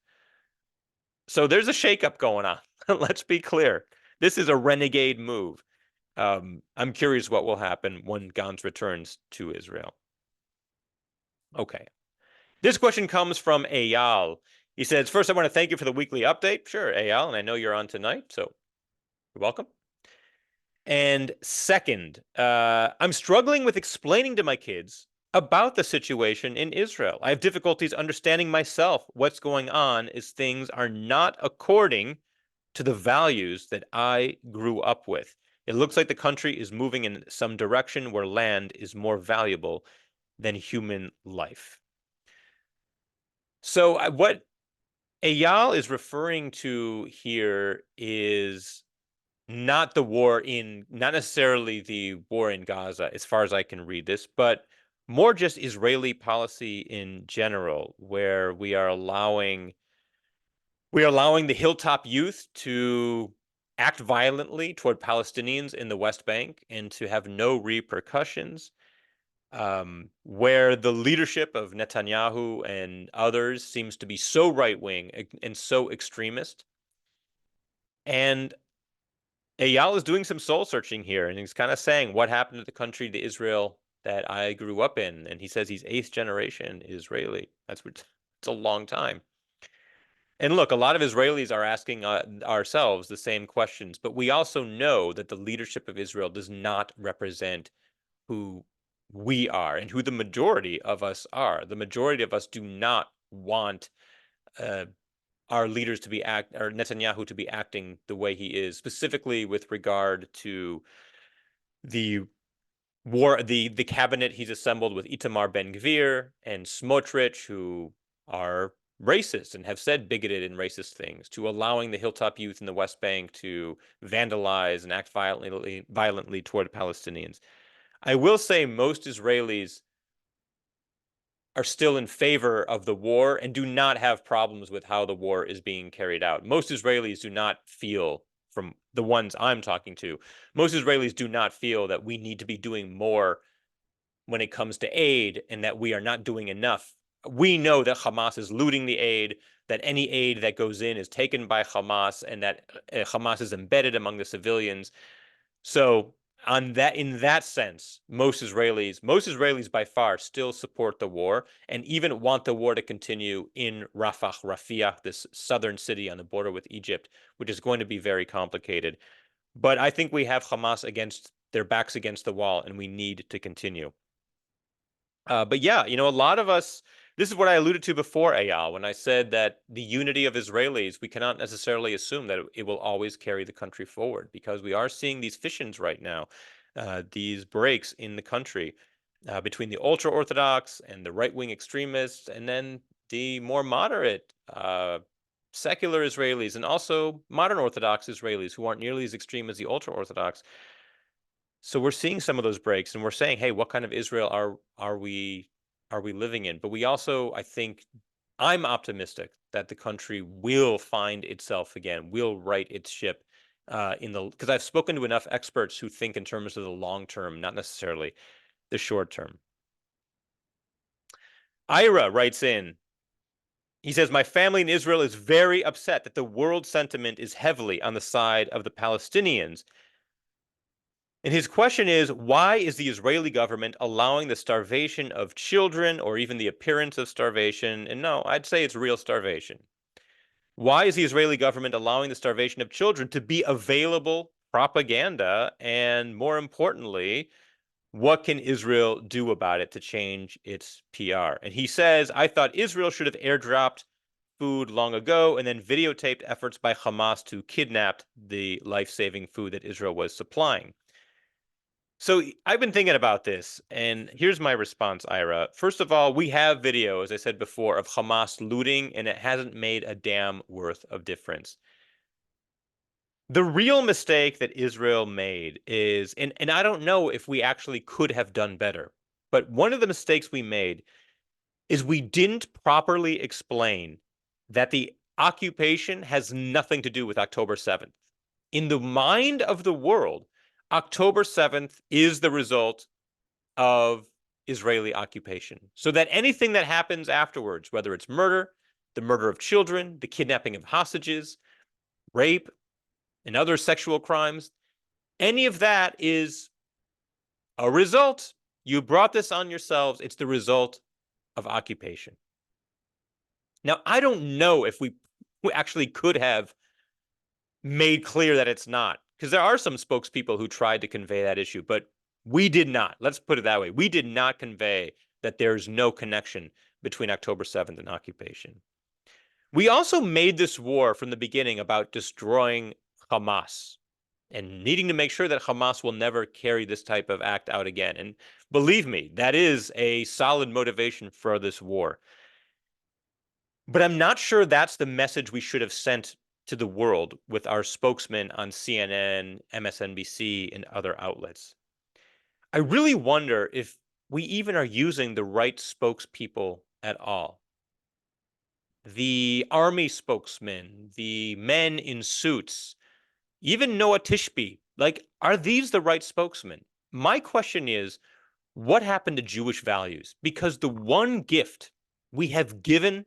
So there's a shakeup going on. Let's be clear. This is a renegade move. I'm curious what will happen when Gantz returns to Israel. Okay. This question comes from Eyal. He says, first, I want to thank you for the weekly update. Sure, Eyal, and I know you're on tonight, so you're welcome. And second, I'm struggling with explaining to my kids about the situation in Israel. I have difficulties understanding myself what's going on as things are not according to the values that I grew up with. It looks like the country is moving in some direction where land is more valuable than human life. So what Eyal is referring to here is not not necessarily the war in Gaza, as far as I can read this, but more just Israeli policy in general, where we are allowing the Hilltop Youth to act violently toward Palestinians in the West Bank and to have no repercussions. Where the leadership of Netanyahu and others seems to be so right-wing and so extremist. And Eyal is doing some soul searching here, and he's kind of saying, what happened to the country, to Israel, that I grew up in? And he says he's 8th generation Israeli. It's a long time. And look, a lot of Israelis are asking ourselves the same questions, but we also know that the leadership of Israel does not represent who we are and who the majority of us are. The majority of us do not want our leaders to be or Netanyahu to be acting the way he is, specifically with regard to the the cabinet he's assembled with Itamar Ben-Gvir and Smotrich, who are racist and have said bigoted and racist things, to allowing the Hilltop Youth in the West Bank to vandalize and act violently toward Palestinians. I will say most Israelis are still in favor of the war and do not have problems with how the war is being carried out. Most Israelis do not feel, from the ones I'm talking to, most Israelis do not feel that we need to be doing more when it comes to aid and that we are not doing enough. We know that Hamas is looting the aid. that any aid that goes in is taken by Hamas, and that Hamas is embedded among the civilians. So in that sense, most Israelis by far still support the war and even want the war to continue in Rafah, this southern city on the border with Egypt, which is going to be very complicated. But I think we have Hamas against their backs against the wall, and we need to continue. But yeah, a lot of us, this is what I alluded to before, Eyal, when I said that the unity of Israelis, we cannot necessarily assume that it will always carry the country forward, because we are seeing these fissions right now, these breaks in the country between the ultra-Orthodox and the right-wing extremists, and then the more moderate secular Israelis, and also modern Orthodox Israelis who aren't nearly as extreme as the ultra-Orthodox. So we're seeing some of those breaks, and we're saying, hey, what kind of Israel are we living in? But we also, I think, I'm optimistic that the country will find itself again, will right its ship because I've spoken to enough experts who think in terms of the long term, not necessarily the short term. Ira writes in. He says, my family in Israel is very upset that the world sentiment is heavily on the side of the Palestinians. And his question is, why is the Israeli government allowing the starvation of children, or even the appearance of starvation? And no, I'd say it's real starvation. Why is the Israeli government allowing the starvation of children to be available propaganda? And more importantly, what can Israel do about it to change its PR? And he says, I thought Israel should have airdropped food long ago and then videotaped efforts by Hamas to kidnap the life-saving food that Israel was supplying. So I've been thinking about this, and here's my response, Ira. First of all, we have video, as I said before, of Hamas looting, and it hasn't made a damn worth of difference. The real mistake that Israel made is, and I don't know if we actually could have done better, but one of the mistakes we made is we didn't properly explain that the occupation has nothing to do with October 7th. In the mind of the world, October 7th is the result of Israeli occupation. So that anything that happens afterwards, whether it's murder, the murder of children, the kidnapping of hostages, rape, and other sexual crimes, any of that is a result. You brought this on yourselves. It's the result of occupation. Now, I don't know if we actually could have made clear that it's not, because there are some spokespeople who tried to convey that issue, but we did not. Let's put it that way. We did not convey that there's no connection between October 7th and occupation. We also made this war from the beginning about destroying Hamas and needing to make sure that Hamas will never carry this type of act out again. And believe me, that is a solid motivation for this war. But I'm not sure that's the message we should have sent to the world with our spokesman on CNN, MSNBC, and other outlets. I really wonder if we even are using the right spokespeople at all. The army spokesman, the men in suits, even Noah Tishby, are these the right spokesmen? My question is, what happened to Jewish values? Because the one gift we have given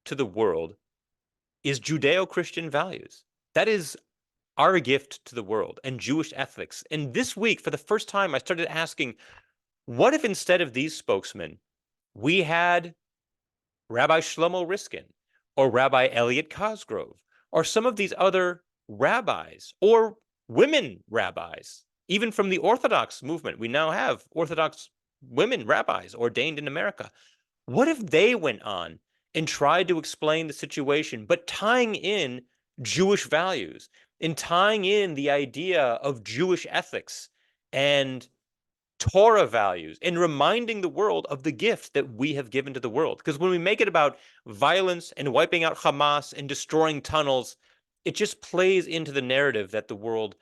to the world is Judeo-Christian values. That is our gift to the world, and Jewish ethics. And this week, for the first time, I started asking, what if instead of these spokesmen, we had Rabbi Shlomo Riskin, or Rabbi Elliot Cosgrove, or some of these other rabbis, or women rabbis, even from the Orthodox movement? We now have Orthodox women rabbis ordained in America. What if they went on and tried to explain the situation, but tying in Jewish values and tying in the idea of Jewish ethics and Torah values, and reminding the world of the gift that we have given to the world? Because when we make it about violence and wiping out Hamas and destroying tunnels, it just plays into the narrative that the world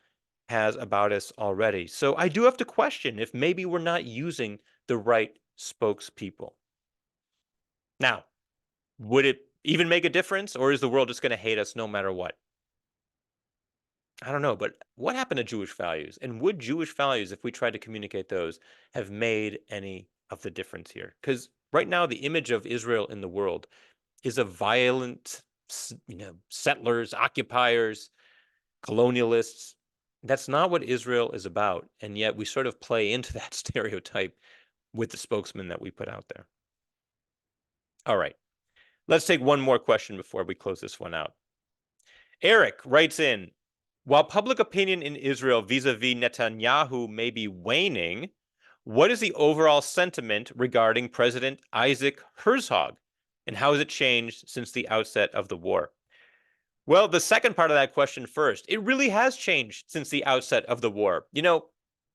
has about us already. So I do have to question if maybe we're not using the right spokespeople. Now, would it even make a difference, or is the world just going to hate us no matter what? I don't know, but what happened to Jewish values? And would Jewish values, if we tried to communicate those, have made any of the difference here? Because right now, the image of Israel in the world is a violent settlers, occupiers, colonialists. That's not what Israel is about. And yet we sort of play into that stereotype with the spokesman that we put out there. All right. Let's take one more question before we close this one out. Eric writes in, while public opinion in Israel vis-a-vis Netanyahu may be waning, what is the overall sentiment regarding President Isaac Herzog, and how has it changed since the outset of the war? Well, the second part of that question first. It really has changed since the outset of the war.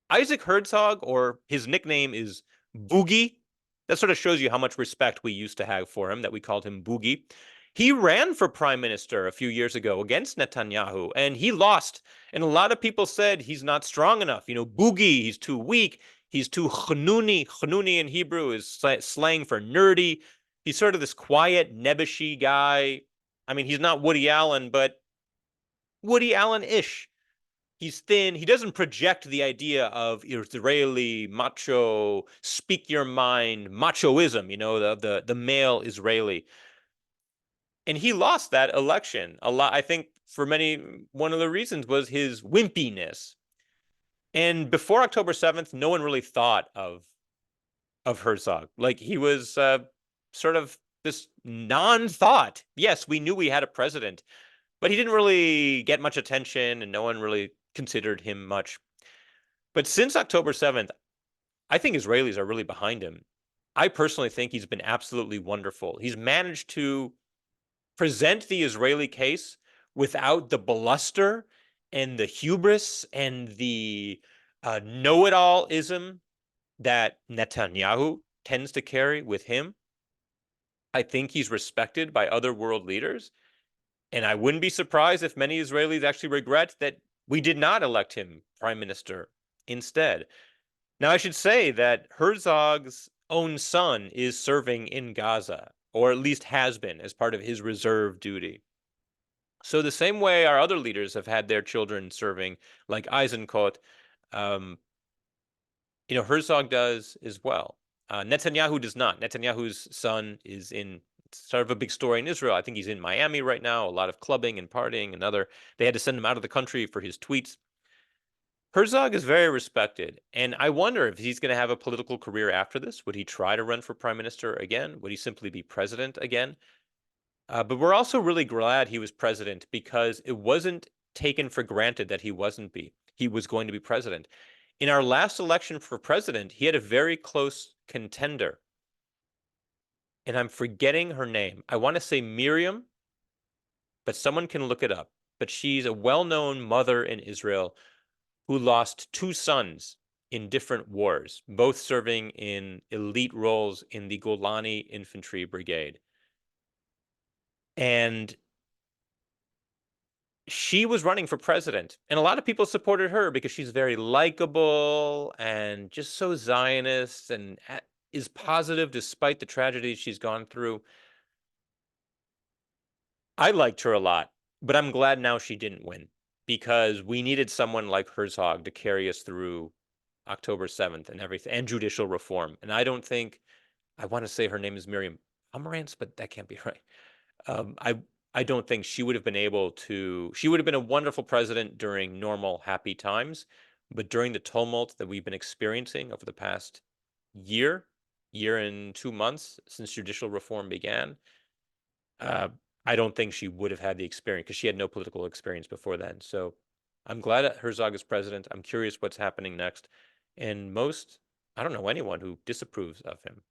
Isaac Herzog, or his nickname is Boogie. That sort of shows you how much respect we used to have for him, that we called him Boogie. He ran for prime minister a few years ago against Netanyahu, and he lost. And a lot of people said he's not strong enough. Boogie, he's too weak. He's too chanuni. Chanuni in Hebrew is slang for nerdy. He's sort of this quiet, nebbishy guy. I mean, he's not Woody Allen, but Woody Allen-ish. He's thin. He doesn't project the idea of Israeli macho, speak your mind, machoism, the male Israeli. And he lost that election a lot. I think for many, one of the reasons was his wimpiness. And before October 7th, no one really thought of Herzog. Like, he was sort of this non-thought. Yes, we knew we had a president, but he didn't really get much attention, and no one really considered him much. But since October 7th, I think Israelis are really behind him. I personally think he's been absolutely wonderful. He's managed to present the Israeli case without the bluster and the hubris and the know-it-all-ism that Netanyahu tends to carry with him. I think he's respected by other world leaders. And I wouldn't be surprised if many Israelis actually regret that we did not elect him prime minister instead. Now, I should say that Herzog's own son is serving in Gaza, or at least has been, as part of his reserve duty. So the same way our other leaders have had their children serving, like Eisenkot, Herzog does as well. Netanyahu does not. Netanyahu's son is in sort of a big story in Israel. I think he's in Miami right now, a lot of clubbing and partying and they had to send him out of the country for his tweets. Herzog is very respected, and I wonder if he's going to have a political career after this. Would he try to run for prime minister again? Would he simply be president again? But we're also really glad he was president, because it wasn't taken for granted that he was going to be president. In our last election for president, he had a very close contender. And I'm forgetting her name. I want to say Miriam, but someone can look it up. But she's a well-known mother in Israel who lost 2 sons in different wars, both serving in elite roles in the Golani Infantry Brigade. And she was running for president, and a lot of people supported her because she's very likable and just so Zionist and is positive despite the tragedies she's gone through. I liked her a lot, but I'm glad now she didn't win, because we needed someone like Herzog to carry us through October 7th and everything, and judicial reform. And I don't think, I want to say her name is Miriam Pomerantz, but that can't be right. I don't think she would have been able to. She would have been a wonderful president during normal, happy times, but during the tumult that we've been experiencing over the past year and 2 months since judicial reform began, I don't think she would have had the experience, because she had no political experience before then. So I'm glad that Herzog is president. I'm curious what's happening next. And I don't know anyone who disapproves of him.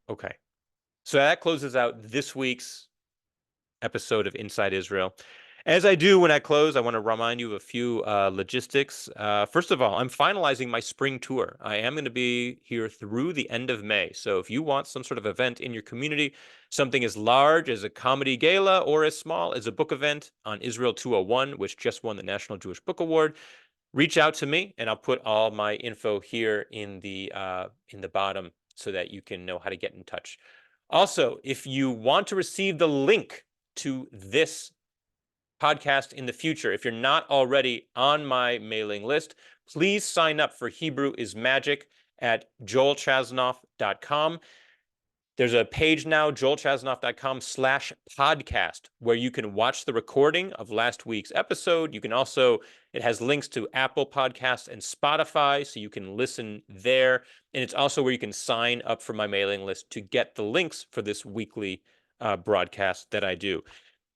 Okay. So that closes out this week's episode of Inside Israel. As I do when I close, I want to remind you of a few logistics. First of all, I'm finalizing my spring tour. I am going to be here through the end of May. So if you want some sort of event in your community, something as large as a comedy gala or as small as a book event on Israel 201, which just won the National Jewish Book Award, reach out to me, and I'll put all my info here in the bottom so that you can know how to get in touch. Also, if you want to receive the link to this podcast in the future, if you're not already on my mailing list, please sign up for Hebrew is Magic at joelchasnoff.com. There's a page now, joelchasanoff.com/podcast, where you can watch the recording of last week's episode. You can also, it has links to Apple Podcasts and Spotify, so you can listen there. And it's also where you can sign up for my mailing list to get the links for this weekly broadcast that I do.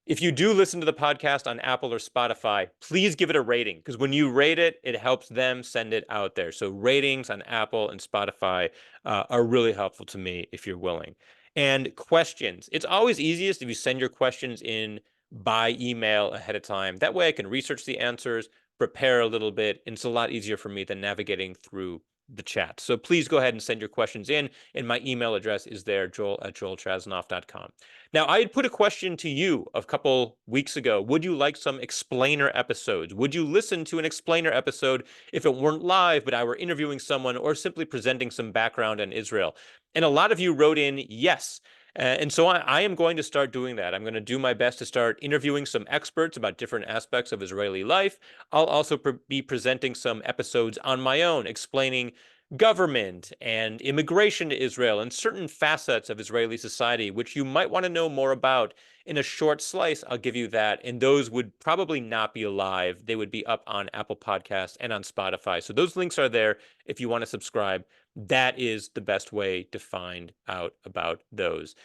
If you do listen to the podcast on Apple or Spotify, please give it a rating, because when you rate it, it helps them send it out there. So ratings on Apple and Spotify are really helpful to me if you're willing. And questions. It's always easiest if you send your questions in by email ahead of time. That way I can research the answers, prepare a little bit, and it's a lot easier for me than navigating through the chat. So please go ahead and send your questions in, and my email address is there, joel@joelchasanoff.com. Now, I had put a question to you a couple weeks ago. Would you like some explainer episodes? Would you listen to an explainer episode if it weren't live, but I were interviewing someone or simply presenting some background on Israel? And a lot of you wrote in yes. And so I am going to start doing that. I'm going to do my best to start interviewing some experts about different aspects of Israeli life. I'll also be presenting some episodes on my own, explaining government and immigration to Israel and certain facets of Israeli society, which you might want to know more about. In a short slice, I'll give you that. And those would probably not be live. They would be up on Apple Podcasts and on Spotify. So those links are there if you want to subscribe. That is the best way to find out about those.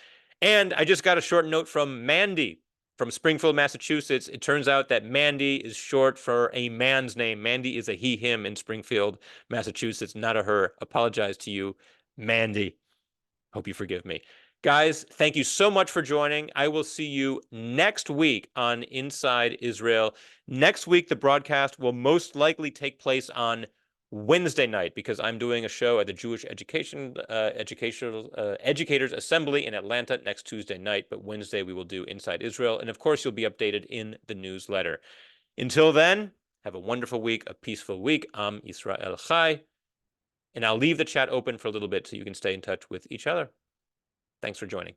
And I just got a short note from Mandy from Springfield, Massachusetts. It turns out that Mandy is short for a man's name. Mandy is a he, him in Springfield, Massachusetts, not a her. Apologize to you, Mandy. Hope you forgive me. Guys, thank you so much for joining. I will see you next week on Inside Israel. Next week, the broadcast will most likely take place on Wednesday night, because I'm doing a show at the Jewish Educators Assembly in Atlanta next Tuesday night. But Wednesday we will do Inside Israel, and of course you'll be updated in the newsletter. Until then, have a wonderful week, a peaceful week. I'm Israel Chai, and I'll leave the chat open for a little bit so you can stay in touch with each other. Thanks for joining.